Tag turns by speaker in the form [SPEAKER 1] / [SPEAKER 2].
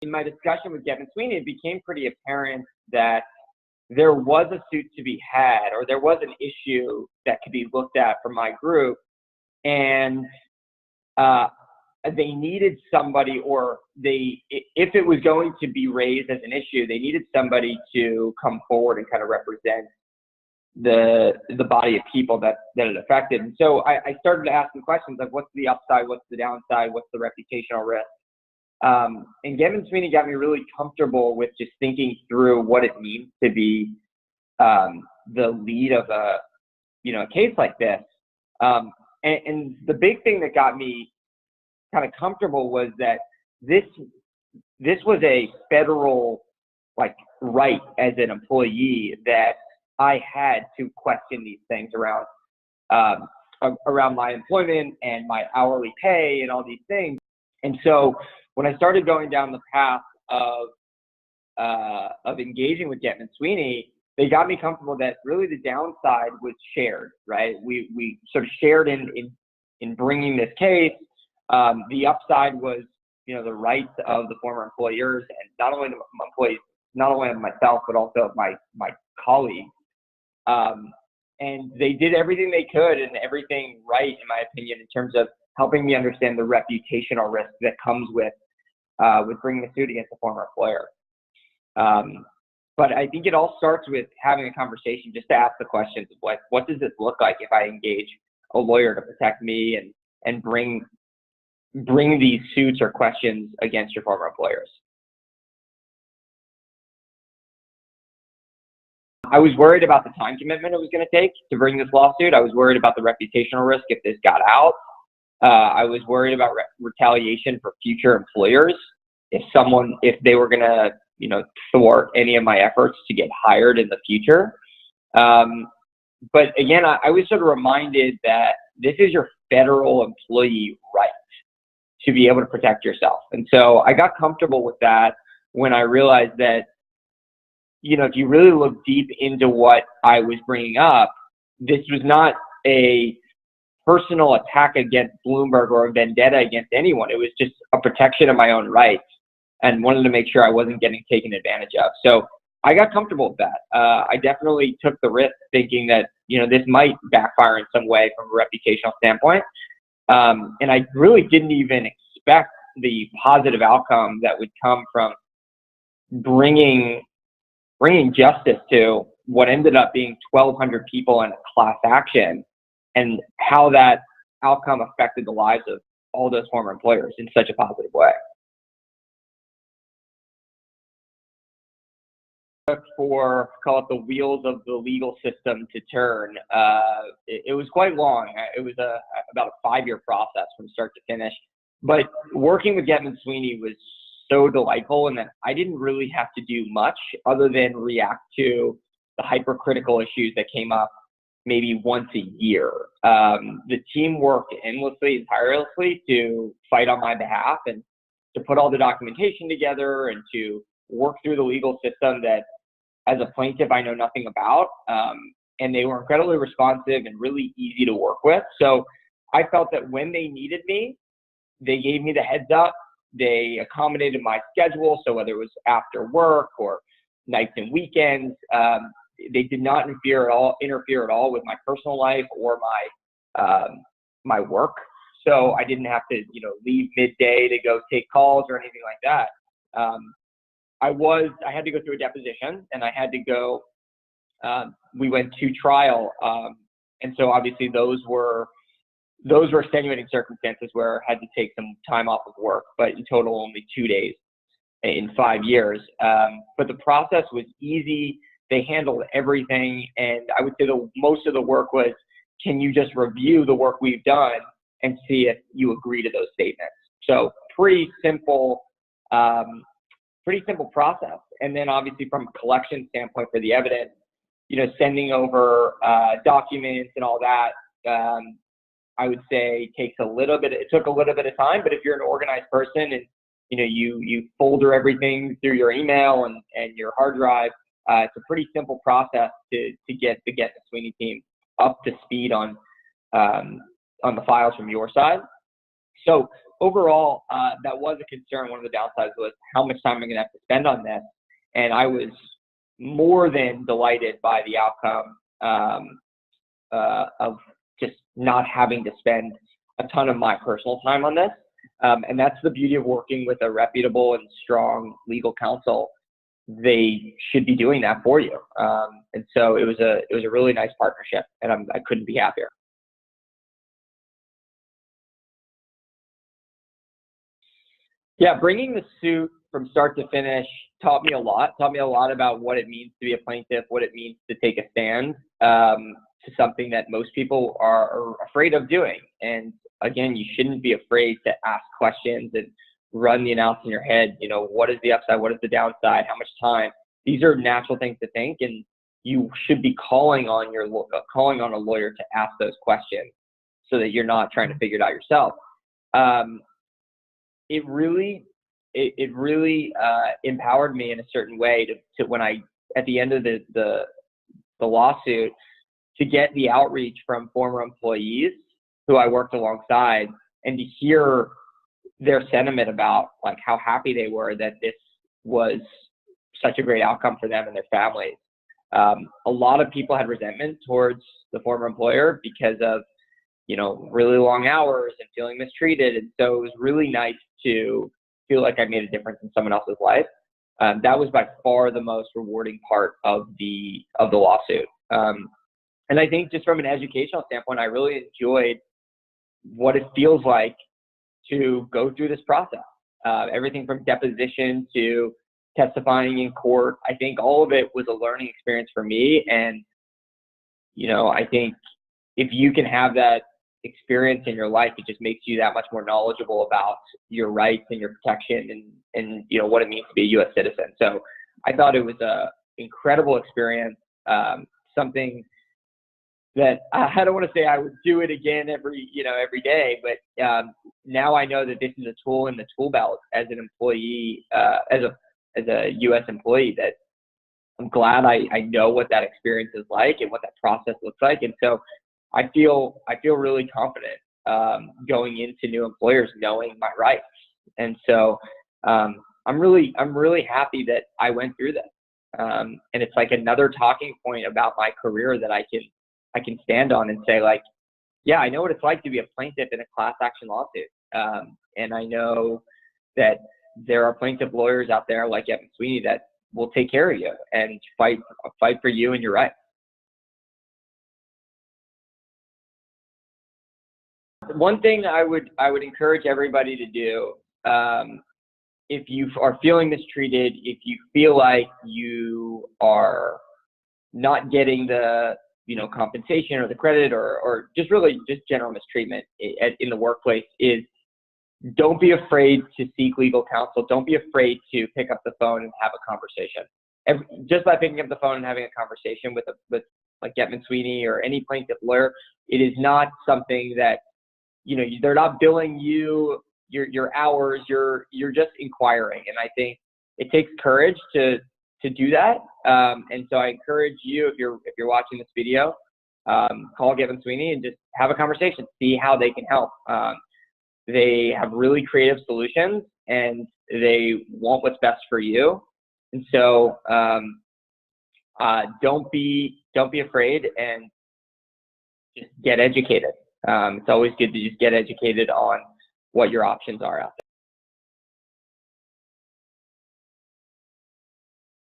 [SPEAKER 1] in my discussion with Gavin Sweeney, it became pretty apparent that there was a suit to be had, or there was an issue that could be looked at from my group, and they needed somebody, or if it was going to be raised as an issue, they needed somebody to come forward and kind of represent the body of people that it affected. And so I started asking questions like, what's the upside, what's the downside, what's the reputational risk? And Gavin Sweeney got me really comfortable with just thinking through what it means to be the lead of a case like this. And the big thing that got me kind of comfortable was that this was a federal right as an employee that I had to question these things around my employment and my hourly pay and all these things. And so when I started going down the path of engaging with Gavin Sweeney, they got me comfortable that really the downside was shared, right? We sort of shared in bringing this case. The upside was, the rights of the former employers, and not only the employees, not only of myself, but also of my colleagues. And they did everything they could and everything right, in my opinion, in terms of helping me understand the reputational risk that comes with bringing a suit against a former employer. But I think it all starts with having a conversation, just to ask the questions of what does this look like if I engage a lawyer to protect me and bring these suits or questions against your former employers. I was worried about the time commitment it was going to take to bring this lawsuit. I was worried about the reputational risk if this got out. I was worried about retaliation for future employers if they were going to, thwart any of my efforts to get hired in the future. But again, I was sort of reminded that this is your federal employee right to be able to protect yourself. And so I got comfortable with that when I realized that, if you really look deep into what I was bringing up, this was not a personal attack against Bloomberg or a vendetta against anyone. It was just a protection of my own rights, and wanted to make sure I wasn't getting taken advantage of. So I got comfortable with that. I definitely took the risk thinking that, this might backfire in some way from a reputational standpoint. And I really didn't even expect the positive outcome that would come from bringing justice to what ended up being 1,200 people in a class action, and how that outcome affected the lives of all those former employers in such a positive way. For, call it, the wheels of the legal system to turn. It was quite long. It was about a 5-year process from start to finish. But working with Gavin Sweeney was so delightful, in that I didn't really have to do much other than react to the hypercritical issues that came up maybe once a year. The team worked endlessly and tirelessly to fight on my behalf and to put all the documentation together and to work through the legal system that, as a plaintiff, I know nothing about. And they were incredibly responsive and really easy to work with. So I felt that when they needed me, they gave me the heads up. They accommodated my schedule. So whether it was after work or nights and weekends, they did not interfere at all with my personal life or my work. So I didn't have to, leave midday to go take calls or anything like that. I had to go through a deposition, and I had to go, we went to trial. And so obviously those were extenuating circumstances where I had to take some time off of work, but in total only 2 days in 5 years. But the process was easy. They handled everything. And I would say most of the work was, can you just review the work we've done and see if you agree to those statements? So pretty simple process. And then obviously from a collection standpoint for the evidence, sending over documents and all that, I would say it took a little bit of time. But if you're an organized person and you folder everything through your email and your hard drive, it's a pretty simple process to get the Sweeney team up to speed on the files from your side. So overall, that was a concern. One of the downsides was how much time am I going to have to spend on this? And I was more than delighted by the outcome of just not having to spend a ton of my personal time on this. And that's the beauty of working with a reputable and strong legal counsel. They should be doing that for you. And so it was a really nice partnership, and I couldn't be happier. Yeah, bringing the suit from start to finish taught me a lot. Taught me a lot about what it means to be a plaintiff, what it means to take a stand to something that most people are afraid of doing. And again, you shouldn't be afraid to ask questions and run the analysis in your head. You know, what is the upside? What is the downside? How much time? These are natural things to think, and you should be calling on a lawyer to ask those questions so that you're not trying to figure it out yourself. It really empowered me in a certain way to when I, at the end of the lawsuit, to get the outreach from former employees who I worked alongside and to hear their sentiment about like how happy they were that this was such a great outcome for them and their families. A lot of people had resentment towards the former employer because of, you know, really long hours and feeling mistreated. And so it was really nice to feel like I made a difference in someone else's life. That was by far the most rewarding part of the lawsuit. And I think just from an educational standpoint, I really enjoyed what it feels like to go through this process. Everything from deposition to testifying in court. I think all of it was a learning experience for me. And, you know, I think if you can have that experience in your life, it just makes you that much more knowledgeable about your rights and your protection and you know, what it means to be a U.S. citizen. So I thought it was a incredible experience, something that I don't want to say I would do it again every day, but now I know that this is a tool in the tool belt as an employee, as a U.S. employee, that I'm glad I know what that experience is like and what that process looks like. And so I feel really confident going into new employers knowing my rights. And so I'm really happy that I went through this. And it's like another talking point about my career that I can stand on and say, like, yeah, I know what it's like to be a plaintiff in a class action lawsuit. And I know that there are plaintiff lawyers out there like Evan Sweeney that will take care of you and fight for you and your rights. One thing I would encourage everybody to do, if you are feeling mistreated, if you feel like you are not getting the compensation or the credit or just general mistreatment in the workplace, is don't be afraid to seek legal counsel. Don't be afraid to pick up the phone and have a conversation. Just by picking up the phone and having a conversation with like Getman Sweeney or any plaintiff lawyer, it is not something that, they're not billing you your hours. You're just inquiring. And I think it takes courage to do that. And so I encourage you, if you're watching this video, call Getman Sweeney and just have a conversation, see how they can help. They have really creative solutions and they want what's best for you. And so don't be afraid and just get educated. It's always good to just get educated on what your options are out there.